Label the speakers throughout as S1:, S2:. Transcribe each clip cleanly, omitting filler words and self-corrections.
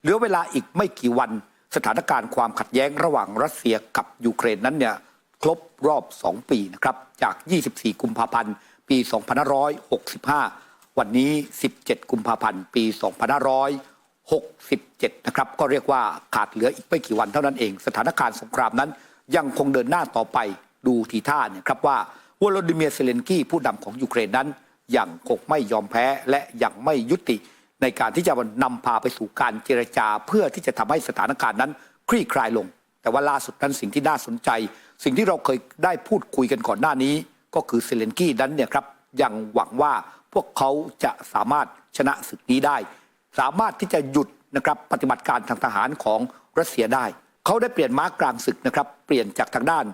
S1: เหลือเวลาอีกไม่กี่วันสถานการณ์ความขัดแย้งระหว่างรัสเซียกับยูเครนนั้นเนี่ยครบรอบ 2 ปีนะครับจาก 24 กุมภาพันธ์ ปี 2565 วันนี้ 17 กุมภาพันธ์ ปี 2567 นะครับก็เรียกว่าขาดเหลืออีกไม่กี่วันเท่านั้นเองสถานการณ์สงครามนั้นยังคงเดินหน้าต่อไปดูทีท่าเนี่ยครับว่าวโลดิเมียร์ เซเลนสกี้ผู้นำของยูเครนนั้นยังคงไม่ยอมแพ้และยังไม่ยุติในการที่จะนำพาไปสู่การเจรจาเพื่อที่จะทำให้สถานการณ์นั้นคลี่คลายลงแต่ว่าล่าสุดนั้นสิ่งที่น่าสนใจสิ่งที่เราเคยได้พูดคุยกันก่อนหน้านี้ก็คือเซเลนสกี้นั้นเนี่ยครับยังหวังว่าพวกเขาจะสามารถชนะศึกนี้ได้สามารถที่จะหยุดนะครับปฏิบัติการทางทหารของรัสเซียได้เขาได้เปลี่ยนม้ากลางศึกนะครับเปลี่ยนจากทางด้าน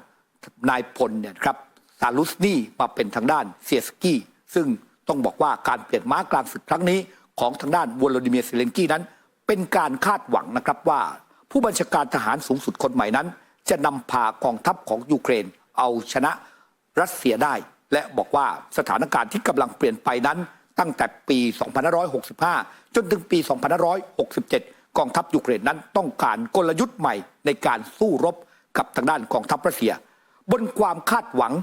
S1: นายพลเนี่ยครับซาลุสนีมาเป็นทางด้านเซียสกี้ซึ่งต้องบอกว่าการเปลี่ยนม้ากลางศึกครั้งนี้ของทางด้านวโลดิเมียร์ เซเลนสกี้นั้นเป็นการคาดหวังนะครับว่าผู้บัญชาการทหารสูงสุดคนใหม่นั้นจะนำพากองทัพของยูเครนเอาชนะรัสเซียได้และบอกว่าสถานการณ์ที่กำลังเปลี่ยนไปนั้นตั้งแต่ปี 2565 จนถึงปี 2567 กองทัพยูเครนนั้นต้องการกลยุทธ์ใหม่ในการสู้รบกับทางด้านกองทัพรัสเซียบนความคาดหวัง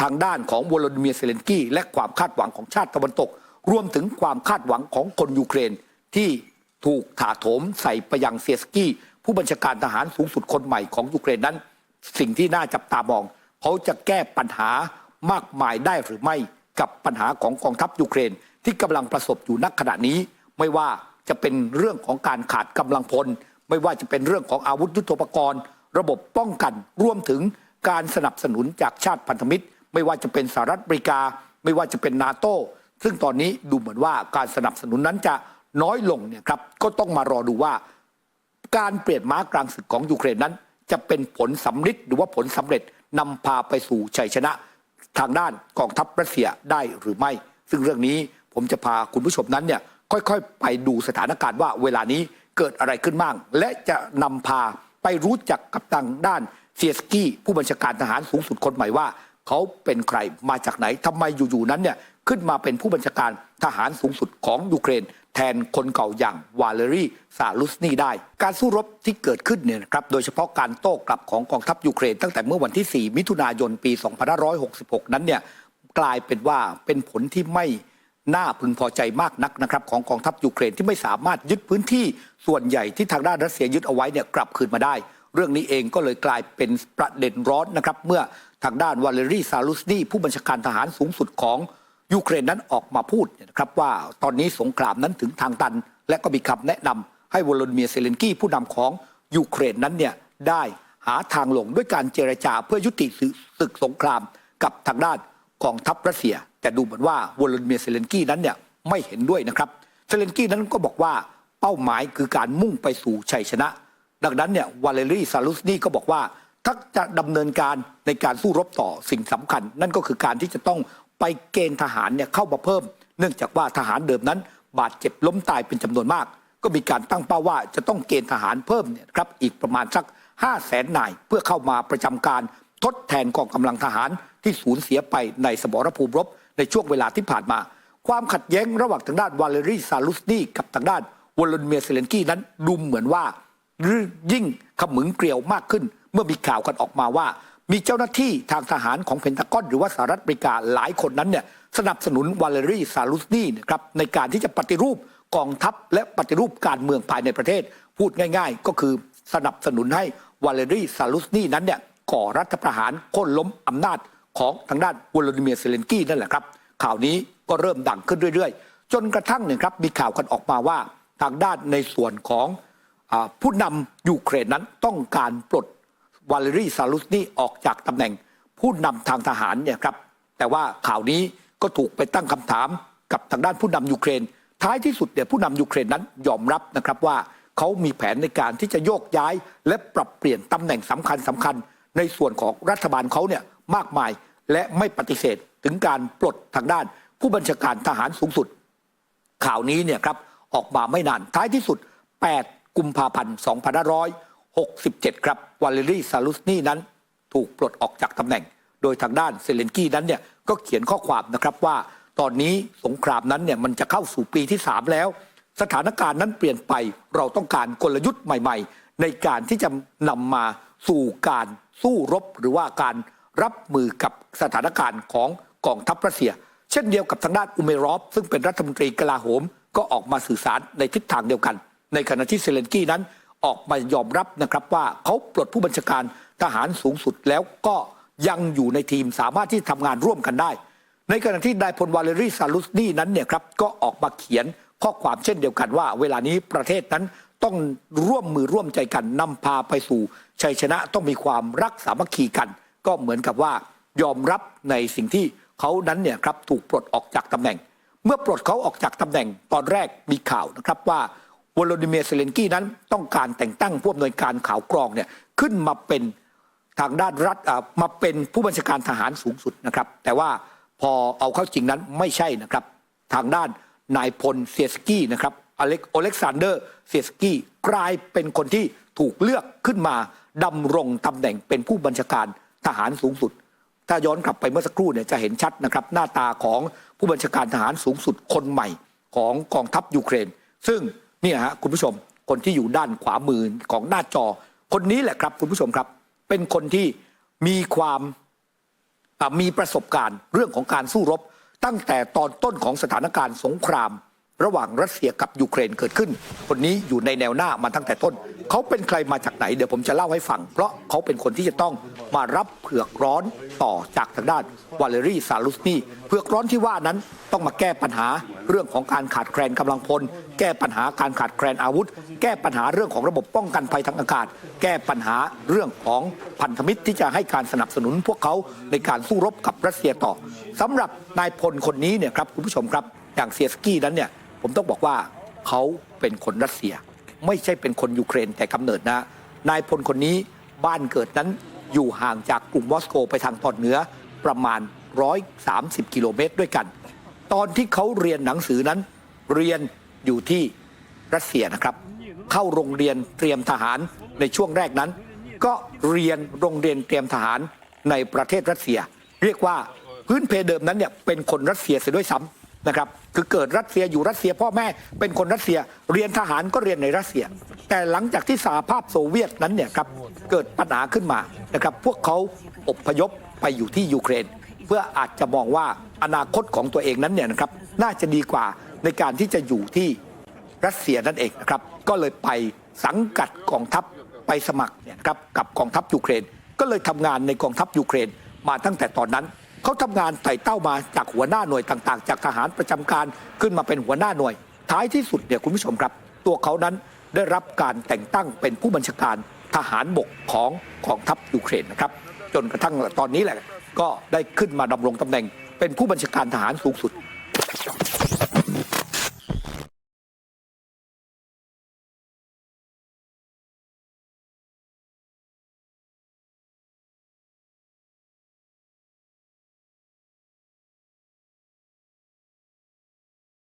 S1: ทางด้านของวโลดิเมียร์ เซเลนสกี้และความคาดหวังของชาติตะวันตกรวมถึงความคาดหวังของคนยูเครนที่ถูกถาโถมใส่ไปยังเซียสกี้ผู้บัญชาการทหารสูงสุดคนใหม่ของยูเครนนั้นสิ่งที่น่าจับตามองเขาจะแก้ปัญหามากมายได้หรือไม่กับปัญหาของกองทัพยูเครนที่กำลังประสบอยู่ณขณะนี้ไม่ว่าจะเป็นเรื่องของการขาดกำลังพลไม่ว่าจะเป็นเรื่องของอาวุธยุทโธปกรณ์ระบบป้องกันรวมถึงการสนับสนุนจากชาติพันธมิตรไม่ว่าจะเป็นสหรัฐอเมริกาไม่ว่าจะเป็นนาโต้ซึ่งตอนนี้ดูเหมือนว่าการสนับสนุนนั้นจะน้อยลงเนี่ยครับก็ต้องมารอดูว่าการเปลี่ยนม้ากลางศึกของยูเครนนั้นจะเป็นผลสำฤทธิ์หรือว่าผลสำเร็จนำพาไปสู่ชัยชนะทางด้านกองทัพรัสเซียได้หรือไม่ซึ่งเรื่องนี้ผมจะพาคุณผู้ชมนั้นเนี่ยค่อยๆไปดูสถานการณ์ว่าเวลานี้เกิดอะไรขึ้นบ้างและจะนำพาไปรู้จักกับทางด้านเซียสกี้ผู้บัญชาการทหารสูงสุดคนใหม่ว่าเขาเป็นใครมาจากไหนทำไมอยู่ๆนั้นเนี่ยขึ้นมาเป็นผู้บัญชาการทหารสูงสุดของยูเครนแทนคนเก่าอย่างวาเลรีซาลุสนีได้การสู้รบที่เกิดขึ้นเนี่ยครับโดยเฉพาะการโต้กลับของกองทัพยูเครนตั้งแต่เมื่อวันที่ 4 มิถุนายน ปี 2566 นั้นเนี่ยกลายเป็นว่าเป็นผลที่ไม่น่าพึงพอใจมากนักนะครับของกองทัพยูเครนที่ไม่สามารถยึดพื้นที่ส่วนใหญ่ที่ทางด้านรัสเซียยึดเอาไว้เนี่ยกลับคืนมาได้เรื่องนี้เองก็เลยกลายเป็นประเด็นร้อนนะครับเมื่อทางด้านวาเลรีซาลุสนีผู้บัญชาการทหารสูงสุดของยูเครนนั้นออกมาพูดนะครับว่าตอนนี้สงครามนั้นถึงทางตันและก็มีคำแนะนำให้วโลดิเมียร์ เซเลนสกี้ผู้นำของยูเครนนั้นเนี่ยได้หาทางลงด้วยการเจรจาเพื่อยุติศึกสงครามกับทางด้านกองทัพรัสเซียแต่ดูเหมือนว่าวโลดิเมียร์ เซเลนสกี้นั้นเนี่ยไม่เห็นด้วยนะครับเซเลนสกี้นั้นก็บอกว่าเป้าหมายคือการมุ่งไปสู่ชัยชนะดังนั้นเนี่ยวาเลรีซาลุสนีก็บอกว่าถ้าจะดำเนินการในการสู้รบต่อสิ่งสำคัญนั่นก็คือการที่จะต้องไปเกณฑ์ทหารเนี่ยเข้ามาเพิ่มเนื่องจากว่าทหารเดิมนั้นบาดเจ็บล้มตายเป็นจำนวนมากก็มีการตั้งเป้าว่าจะต้องเกณฑ์ทหารเพิ่มเนี่ยครับอีกประมาณสัก 500,000 นายเพื่อเข้ามาประจำการทดแทนกองกำลังทหารที่สูญเสียไปในสมรภูมิรบในช่วงเวลาที่ผ่านมาความขัดแย้งระหว่างทางด้านวาเลรีซาลุสนีกับทางด้านวโลดิเมียร์ เซเลนสกี้นั้นดูเหมือนว่ายิ่งขมึงเกลียวมากขึ้นเมื่อมีข่าวกันออกมาว่ามีเจ้าหน้าที่ทางทหารของเพนทากอนหรือว่าสหรัฐอเมริกาหลายคนนั้นเนี่ยสนับสนุนวาเลรีซาลุสนีนะครับในการที่จะปฏิรูปกองทัพและปฏิรูปการเมืองภายในประเทศพูดง่ายๆก็คือสนับสนุนให้วาเลรีซาลุสนีนั้นเนี่ยก่อรัฐประหารโค่นล้มอำนาจของทางด้านวโลดิเมียร์ เซเลนสกี้นั่นแหละครับข่าวนี้ก็เริ่มดังขึ้นเรื่อยๆจนกระทั่งเนี่ยครับมีข่าวกันออกมาว่าทางด้านในส่วนของผู้นำยูเครนนั้นต้องการปลดวาเลรีซาลุสนีออกจากตำแหน่งผู้นำทางทหารเนี่ยครับแต่ว่าข่าวนี้ก็ถูกไปตั้งคำถามกับทางด้านผู้นำยูเครนท้ายที่สุดเนี่ยผู้นำยูเครนนั้นยอมรับนะครับว่าเขามีแผนในการที่จะโยกย้ายและปรับเปลี่ยนตำแหน่งสำคัญในส่วนของรัฐบาลเขาเนี่ยมากมายและไม่ปฏิเสธถึงการปลดทางด้านผู้บัญชาการทหารสูงสุดข่าวนี้เนี่ยครับออกมาไม่นานท้ายที่สุด 8 กุมภาพันธ์ 2567 ครับวาเลรีซาลุสนีนั้นถูกปลดออกจากตำแหน่งโดยทางด้านเซเลนสกี้นั้นเนี่ยก็เขียนข้อความนะครับว่าตอนนี้สงครามนั้นเนี่ยมันจะเข้าสู่ปีที่ 3 แล้ว สถานการณ์นั้นเปลี่ยนไปเราต้องการกลยุทธ์ใหม่ๆในการที่จะนำมาสู่การสู้รบหรือว่าการรับมือกับสถานการณ์ของกองทัพรัสเซียเช่นเดียวกับทางด้านอุเมรอฟซึ่งเป็นรัฐมนตรีกลาโหมก็ออกมาสื่อสารในทิศทางเดียวกันในขณะที่เซเลนสกี้นั้นออกมายอมรับนะครับว่าเขาปลดผู้บัญชาการทหารสูงสุดแล้วก็ยังอยู่ในทีมสามารถที่ทำงานร่วมกันได้ในขณะที่นายพลวาเลรีซาลุสนีนั้นเนี่ยครับก็ออกมาเขียนข้อความเช่นเดียวกันว่าเวลานี้ประเทศนั้นต้องร่วมมือร่วมใจกันนำพาไปสู่ชัยชนะต้องมีความรักสามัคคีกันก็เหมือนกับว่ายอมรับในสิ่งที่เขานั้นเนี่ยครับถูกปลดออกจากตำแหน่งเมื่อปลดเขาออกจากตำแหน่งตอนแรกมีข่าวนะครับว่าวโลดิเมียร์เซเลนสกี้นั้นต้องการแต่งตั้งผู้อำนวยการข่าวกรองเนี่ยขึ้นมาเป็นทางด้านรัฐมาเป็นผู้บัญชาการทหารสูงสุดนะครับแต่ว่าพอเอาเข้าจริงนั้นไม่ใช่นะครับทางด้านนายพลเซียสกี้นะครับอเล็กซานเดอร์เซียสกี้กลายเป็นคนที่ถูกเลือกขึ้นมาดำรงตำแหน่งเป็นผู้บัญชาการทหารสูงสุดถ้าย้อนกลับไปเมื่อสักครู่เนี่ยจะเห็นชัดนะครับหน้าตาของผู้บัญชาการทหารสูงสุดคนใหม่ของกองทัพยูเครนซึ่งเนี่ยฮะคุณผู้ชมคนที่อยู่ด้านขวามือของหน้าจอคนนี้แหละครับคุณผู้ชมครับเป็นคนที่มีประสบการณ์เรื่องของการสู้รบตั้งแต่ตอนต้นของสถานการณ์สงครามระหว่างรัสเซียกับยูเครนเกิดขึ้นคนนี้อยู่ในแนวหน้ามาตั้งแต่ต้นเขาเป็นใครมาจากไหนเดี๋ยวผมจะเล่าให้ฟังเพราะเขาเป็นคนที่จะต้องมารับเผือกร้อนต่อจากทางด้านวาเลรีซาลุสนีเผือกร้อนที่ว่านั้นต้องมาแก้ปัญหาเรื่องของการขาดแคลนกำลังพลแก้ปัญหาการขาดแคลนอาวุธแก้ปัญหาเรื่องของระบบป้องกันภัยทางอากาศแก้ปัญหาเรื่องของพันธมิตรที่จะให้การสนับสนุนพวกเขาในการสู้รบกับรัสเซียต่อสำหรับนายพลคนนี้เนี่ยครับคุณผู้ชมครับอย่างเซียสกี้นั้นเนี่ยผมต้องบอกว่าเขาเป็นคนรัสเซียไม่ใช่เป็นคนยูเครนแต่กำเนิดนะนายพลคนนี้บ้านเกิดนั้นอยู่ห่างจากกรุงมอสโกไปทางตอนเหนือประมาณ130กิโลเมตรด้วยกันตอนที่เขาเรียนหนังสือนั้นเรียนอยู่ที่รัสเซียนะครับเข้าโรงเรียนเตรียมทหารในช่วงแรกนั้นก็เรียนโรงเรียนเตรียมทหารในประเทศรัสเซียเรียกว่าพื้นเพเดิมนั้นเนี่ยเป็นคนรัสเซียเสียด้วยซ้ำนะครับคือเกิดรัสเซียอยู่รัสเซียพ่อแม่เป็นคนรัสเซียเรียนทหารก็เรียนในรัสเซียแต่หลังจากที่สหภาพโซเวียตนั้นเนี่ยครับเกิดปัญหาขึ้นมานะครับพวกเขาอพยพไปอยู่ที่ยูเครนเพื่ออาจจะมองว่าอนาคตของตัวเองนั้นเนี่ยนะครับน่าจะดีกว่าในการที่จะอยู่ที่รัสเซียนั่นเองนะครับก็เลยไปสังกัดกองทัพไปสมัครเนี่ยครับกับกองทัพยูเครนก็เลยทำงานในกองทัพยูเครนมาตั้งแต่ตอนนั้นเขาทำงานไต่เต้ามาจากหัวหน้าหน่วยต่างๆจากทหารประจำการขึ้นมาเป็นหัวหน้าหน่วยท้ายที่สุดเนี่ยคุณผู้ชมครับตัวเขานั้นได้รับการแต่งตั้งเป็นผู้บัญชาการทหารบกของกองทัพยูเครนนะครับจนกระทั่งตอนนี้แหละก็ได้ขึ้นมาดำรงตำแหน่งเป็นผู้บัญชาการทหารสูงสุด